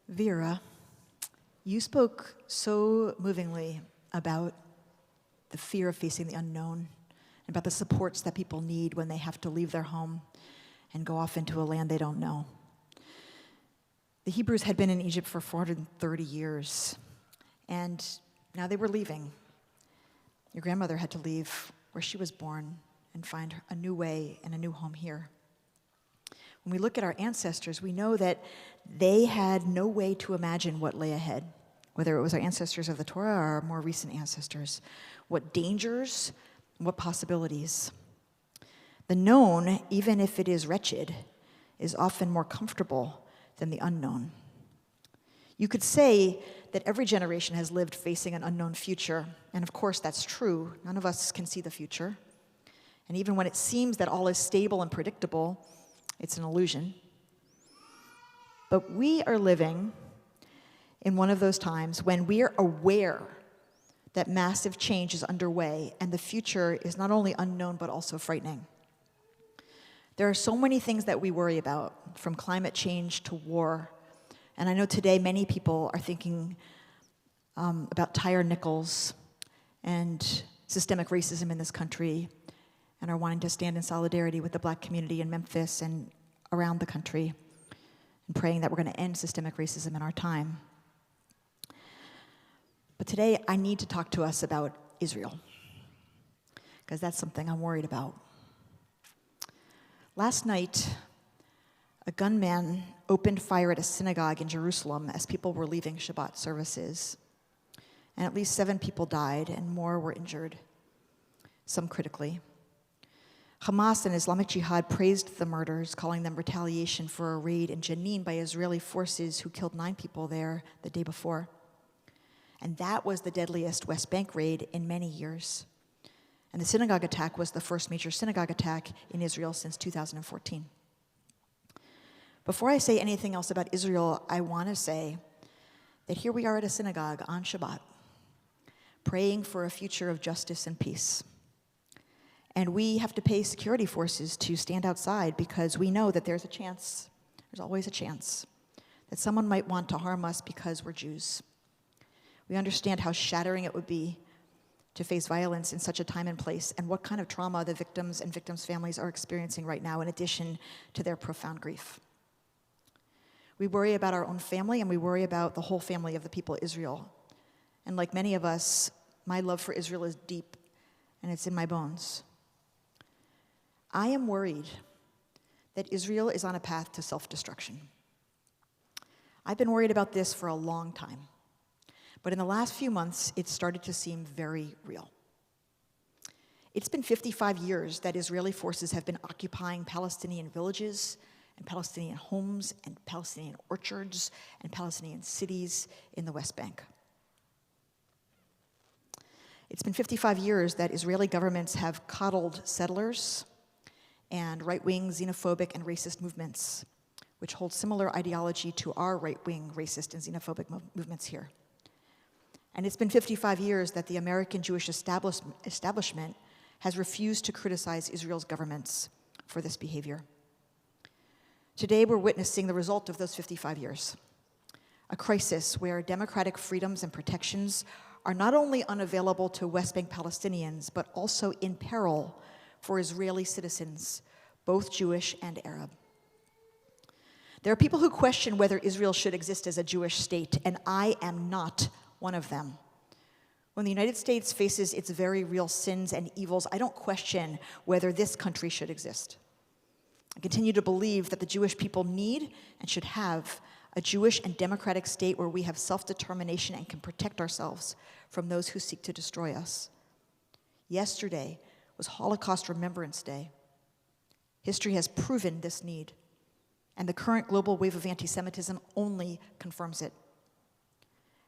Vera, you spoke so movingly about the fear of facing the unknown, and about the supports that people need when they have to leave their home and go off into a land they don't know. The Hebrews had been in Egypt for 430 years, and now they were leaving. Your grandmother had to leave where she was born and find a new way and a new home here. When we look at our ancestors, we know that they had no way to imagine what lay ahead, whether it was our ancestors of the Torah or our more recent ancestors, what dangers, what possibilities. The known, even if it is wretched, is often more comfortable than the unknown. You could say that every generation has lived facing an unknown future, and of course that's true. None of us can see the future. And even when it seems that all is stable and predictable, it's an illusion. But we are living in one of those times when we are aware that massive change is underway, and the future is not only unknown but also frightening. There are so many things that we worry about, from climate change to war. And I know today many people are thinking about tire nickels and systemic racism in this country, and are wanting to stand in solidarity with the Black community in Memphis and around the country, and praying that we're going to end systemic racism in our time. But today I need to talk to us about Israel, because that's something I'm worried about. Last night, a gunman opened fire at a synagogue in Jerusalem as people were leaving Shabbat services. And at least 7 people died and more were injured, some critically. Hamas and Islamic Jihad praised the murders, calling them retaliation for a raid in Jenin by Israeli forces who killed 9 people there the day before. And that was the deadliest West Bank raid in many years. And the synagogue attack was the first major synagogue attack in Israel since 2014. Before I say anything else about Israel, I want to say that here we are at a synagogue on Shabbat, praying for a future of justice and peace. And we have to pay security forces to stand outside because we know that there's always a chance, that someone might want to harm us because we're Jews. We understand how shattering it would be to face violence in such a time and place, and what kind of trauma the victims and victims' families are experiencing right now, in addition to their profound grief. We worry about our own family, and we worry about the whole family of the people of Israel. And like many of us, my love for Israel is deep, and it's in my bones. I am worried that Israel is on a path to self-destruction. I've been worried about this for a long time. But in the last few months, it started to seem very real. It's been 55 years that Israeli forces have been occupying Palestinian villages and Palestinian homes and Palestinian orchards and Palestinian cities in the West Bank. It's been 55 years that Israeli governments have coddled settlers and right-wing xenophobic and racist movements, which hold similar ideology to our right-wing racist and xenophobic movements here. And it's been 55 years that the American Jewish establishment has refused to criticize Israel's governments for this behavior. Today, we're witnessing the result of those 55 years, a crisis where democratic freedoms and protections are not only unavailable to West Bank Palestinians, but also in peril for Israeli citizens, both Jewish and Arab. There are people who question whether Israel should exist as a Jewish state, and I am not one of them. When the United States faces its very real sins and evils, I don't question whether this country should exist. I continue to believe that the Jewish people need and should have a Jewish and democratic state where we have self-determination and can protect ourselves from those who seek to destroy us. Yesterday was Holocaust Remembrance Day. History has proven this need, and the current global wave of anti-Semitism only confirms it.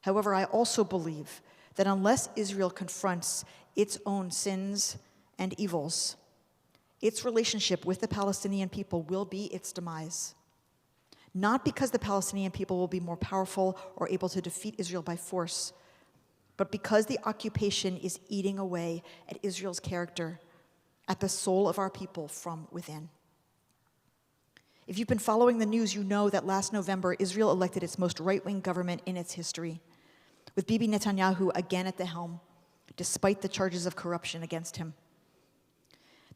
However, I also believe that unless Israel confronts its own sins and evils, its relationship with the Palestinian people will be its demise. Not because the Palestinian people will be more powerful or able to defeat Israel by force, but because the occupation is eating away at Israel's character, at the soul of our people from within. If you've been following the news, you know that last November, Israel elected its most right-wing government in its history, with Bibi Netanyahu again at the helm, despite the charges of corruption against him.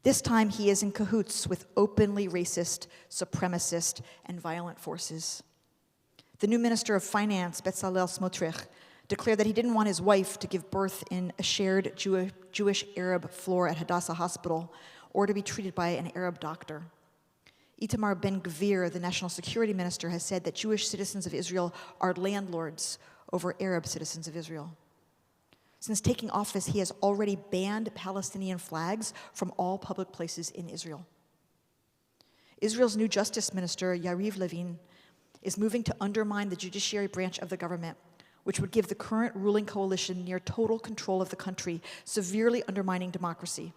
This time, he is in cahoots with openly racist, supremacist, and violent forces. The new Minister of Finance, Bezalel Smotrich, declared that he didn't want his wife to give birth in a shared Jewish-Arab floor at Hadassah Hospital or to be treated by an Arab doctor. Itamar Ben-Gvir, the national security minister, has said that Jewish citizens of Israel are landlords over Arab citizens of Israel. Since taking office, he has already banned Palestinian flags from all public places in Israel. Israel's new justice minister, Yariv Levin, is moving to undermine the judiciary branch of the government, which would give the current ruling coalition near total control of the country, severely undermining democracy.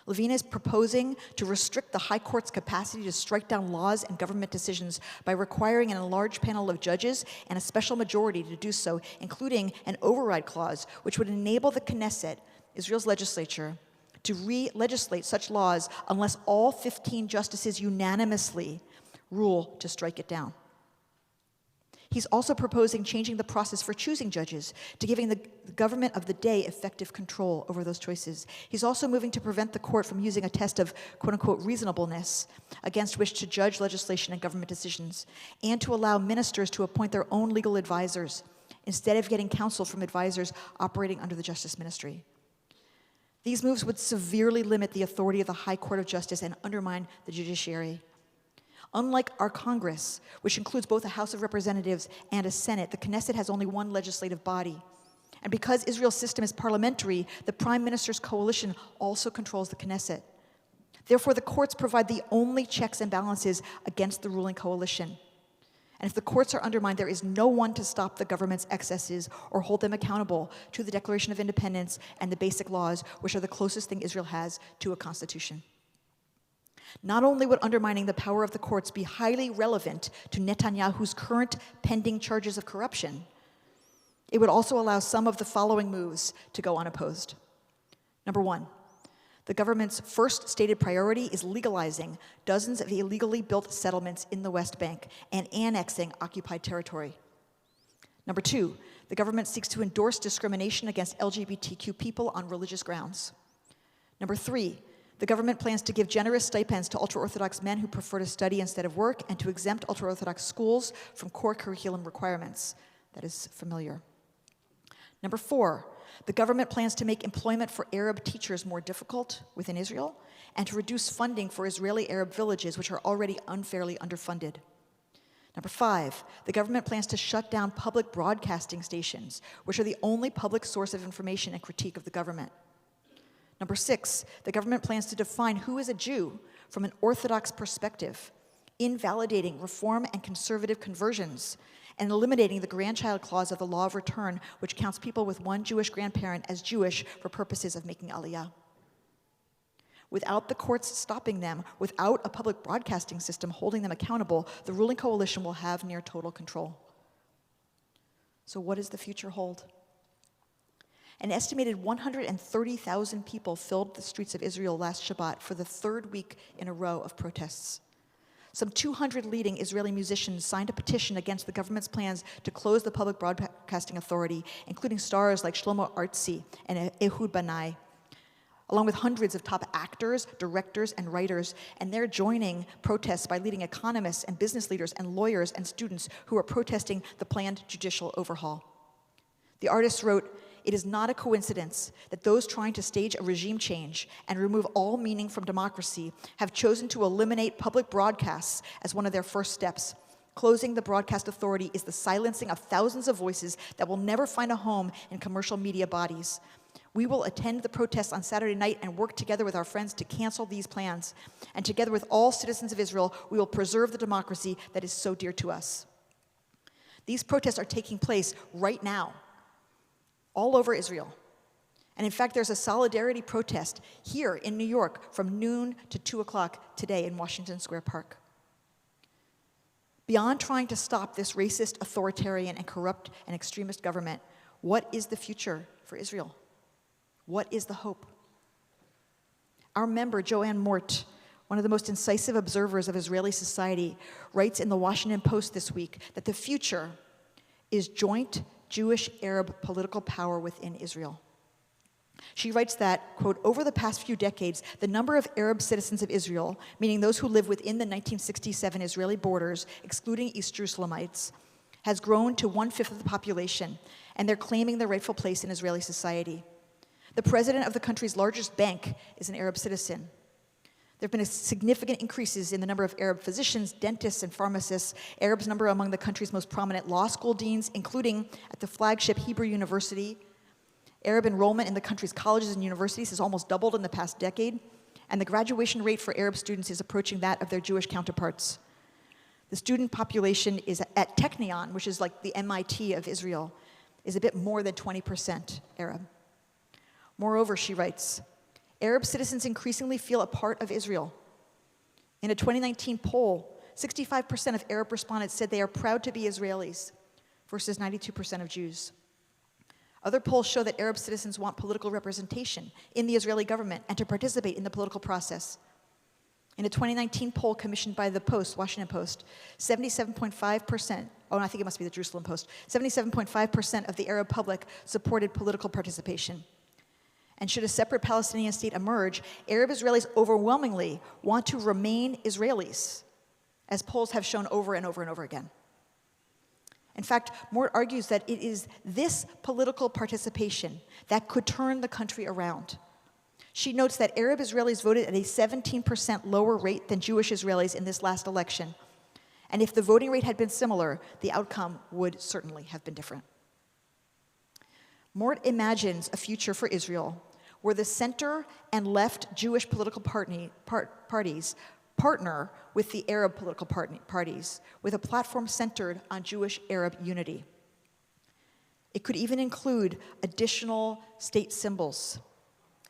Levin is proposing to restrict the High Court's capacity to strike down laws and government decisions by requiring an enlarged panel of judges and a special majority to do so, including an override clause, which would enable the Knesset, Israel's legislature, to re-legislate such laws unless all 15 justices unanimously rule to strike it down. He's also proposing changing the process for choosing judges to giving the government of the day effective control over those choices. He's also moving to prevent the court from using a test of quote-unquote reasonableness against which to judge legislation and government decisions, and to allow ministers to appoint their own legal advisors instead of getting counsel from advisors operating under the Justice Ministry. These moves would severely limit the authority of the High Court of Justice and undermine the judiciary. Unlike our Congress, which includes both a House of Representatives and a Senate, the Knesset has only one legislative body. And because Israel's system is parliamentary, the Prime Minister's coalition also controls the Knesset. Therefore, the courts provide the only checks and balances against the ruling coalition. And if the courts are undermined, there is no one to stop the government's excesses or hold them accountable to the Declaration of Independence and the basic laws, which are the closest thing Israel has to a constitution. Not only would undermining the power of the courts be highly relevant to Netanyahu's current pending charges of corruption, it would also allow some of the following moves to go unopposed. Number one, the government's first stated priority is legalizing dozens of illegally built settlements in the West Bank and annexing occupied territory. Number two, the government seeks to endorse discrimination against LGBTQ people on religious grounds. Number three, the government plans to give generous stipends to ultra-Orthodox men who prefer to study instead of work and to exempt ultra-Orthodox schools from core curriculum requirements. That is familiar. Number four, the government plans to make employment for Arab teachers more difficult within Israel and to reduce funding for Israeli Arab villages, which are already unfairly underfunded. Number five, the government plans to shut down public broadcasting stations, which are the only public source of information and critique of the government. Number six, the government plans to define who is a Jew from an Orthodox perspective, invalidating Reform and conservative conversions, and eliminating the grandchild clause of the law of return, which counts people with one Jewish grandparent as Jewish for purposes of making aliyah. Without the courts stopping them, without a public broadcasting system holding them accountable, the ruling coalition will have near total control. So what does the future hold? An estimated 130,000 people filled the streets of Israel last Shabbat for the third week in a row of protests. Some 200 leading Israeli musicians signed a petition against the government's plans to close the public broadcasting authority, including stars like Shlomo Artzi and Ehud Banai, along with hundreds of top actors, directors, and writers, and they're joining protests by leading economists and business leaders and lawyers and students who are protesting the planned judicial overhaul. The artists wrote, "It is not a coincidence that those trying to stage a regime change and remove all meaning from democracy have chosen to eliminate public broadcasts as one of their first steps. Closing the broadcast authority is the silencing of thousands of voices that will never find a home in commercial media bodies. We will attend the protests on Saturday night and work together with our friends to cancel these plans. And together with all citizens of Israel, we will preserve the democracy that is so dear to us." These protests are taking place right now, all over Israel. And in fact, there's a solidarity protest here in New York from noon to 2 o'clock today in Washington Square Park. Beyond trying to stop this racist, authoritarian, and corrupt and extremist government, what is the future for Israel? What is the hope? Our member, Joanne Mort, one of the most incisive observers of Israeli society, writes in the Washington Post this week that the future is joint Jewish-Arab political power within Israel. She writes that, quote, over the past few decades, the number of Arab citizens of Israel, meaning those who live within the 1967 Israeli borders, excluding East Jerusalemites, has grown to 1/5 of the population, and they're claiming their rightful place in Israeli society. The president of the country's largest bank is an Arab citizen. There have been significant increases in the number of Arab physicians, dentists, and pharmacists. Arabs number among the country's most prominent law school deans, including at the flagship Hebrew University. Arab enrollment in the country's colleges and universities has almost doubled in the past decade, and the graduation rate for Arab students is approaching that of their Jewish counterparts. The student population is at Technion, which is like the MIT of Israel, is a bit more than 20% Arab. Moreover, she writes, Arab citizens increasingly feel a part of Israel. In a 2019 poll, 65% of Arab respondents said they are proud to be Israelis, versus 92% of Jews. Other polls show that Arab citizens want political representation in the Israeli government and to participate in the political process. In a 2019 poll commissioned by the Post, Washington Post, 77.5%, I think it must be the Jerusalem Post, 77.5% of the Arab public supported political participation. And should a separate Palestinian state emerge, Arab Israelis overwhelmingly want to remain Israelis, as polls have shown over and over and over again. In fact, Mort argues that it is this political participation that could turn the country around. She notes that Arab Israelis voted at a 17% lower rate than Jewish Israelis in this last election. And if the voting rate had been similar, the outcome would certainly have been different. Mort imagines a future for Israel where the center and left Jewish political parties partner with the Arab political parties with a platform centered on Jewish-Arab unity. It could even include additional state symbols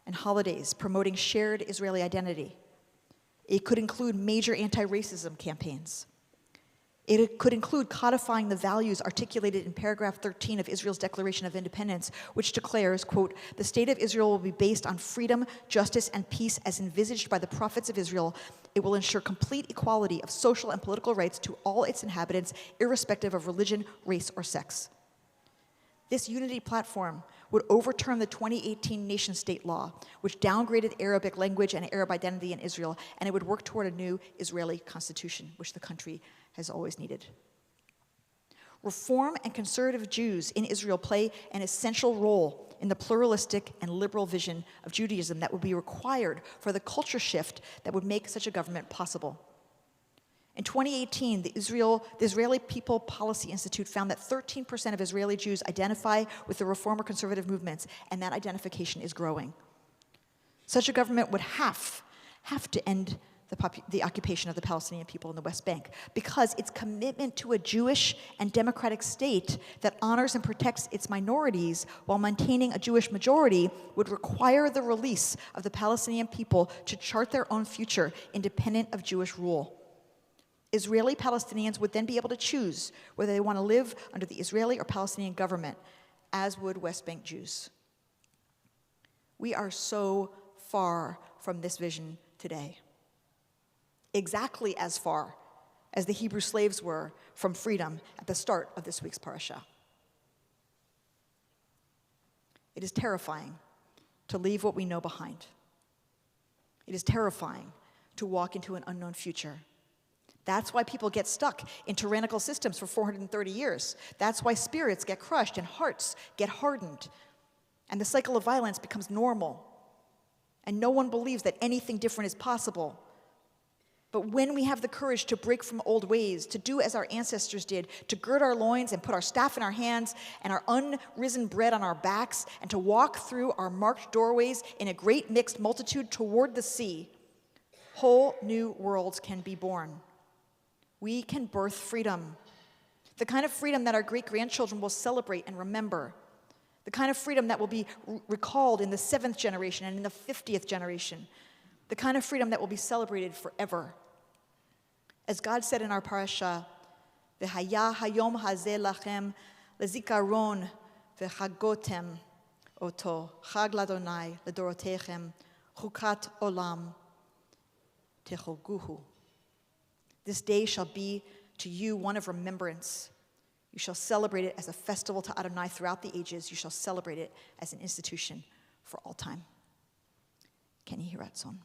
and holidays promoting shared Israeli identity. It could include major anti-racism campaigns. It could include codifying the values articulated in paragraph 13 of Israel's Declaration of Independence, which declares, quote, the state of Israel will be based on freedom, justice, and peace as envisaged by the prophets of Israel. It will ensure complete equality of social and political rights to all its inhabitants, irrespective of religion, race, or sex. This unity platform would overturn the 2018 nation-state law, which downgraded Arabic language and Arab identity in Israel, and it would work toward a new Israeli constitution, which the country has always needed. Reform and conservative Jews in Israel play an essential role in the pluralistic and liberal vision of Judaism that would be required for the culture shift that would make such a government possible. In 2018, the Israeli People Policy Institute found that 13% of Israeli Jews identify with the reform or conservative movements, and that identification is growing. Such a government would have to end the occupation of the Palestinian people in the West Bank, because its commitment to a Jewish and democratic state that honors and protects its minorities while maintaining a Jewish majority would require the release of the Palestinian people to chart their own future independent of Jewish rule. Israeli Palestinians would then be able to choose whether they want to live under the Israeli or Palestinian government, as would West Bank Jews. We are so far from this vision today. Exactly as far as the Hebrew slaves were from freedom at the start of this week's parasha. It is terrifying to leave what we know behind. It is terrifying to walk into an unknown future. That's why people get stuck in tyrannical systems for 430 years. That's why spirits get crushed and hearts get hardened. And the cycle of violence becomes normal. And no one believes that anything different is possible. But when we have the courage to break from old ways, to do as our ancestors did, to gird our loins and put our staff in our hands and our unrisen bread on our backs, and to walk through our marked doorways in a great mixed multitude toward the sea, whole new worlds can be born. We can birth freedom, the kind of freedom that our great-grandchildren will celebrate and remember, the kind of freedom that will be recalled in the 7th generation and in the 50th generation, the kind of freedom that will be celebrated forever. As God said in our parasha, "V'haya hayom hazeh lachem lezikaron v'chagotem oto chag ladonai ledorotechem chukat olam." techoguhu. This day shall be to you one of remembrance. You shall celebrate it as a festival to Adonai throughout the ages. You shall celebrate it as an institution for all time. Ken Yehiratzon.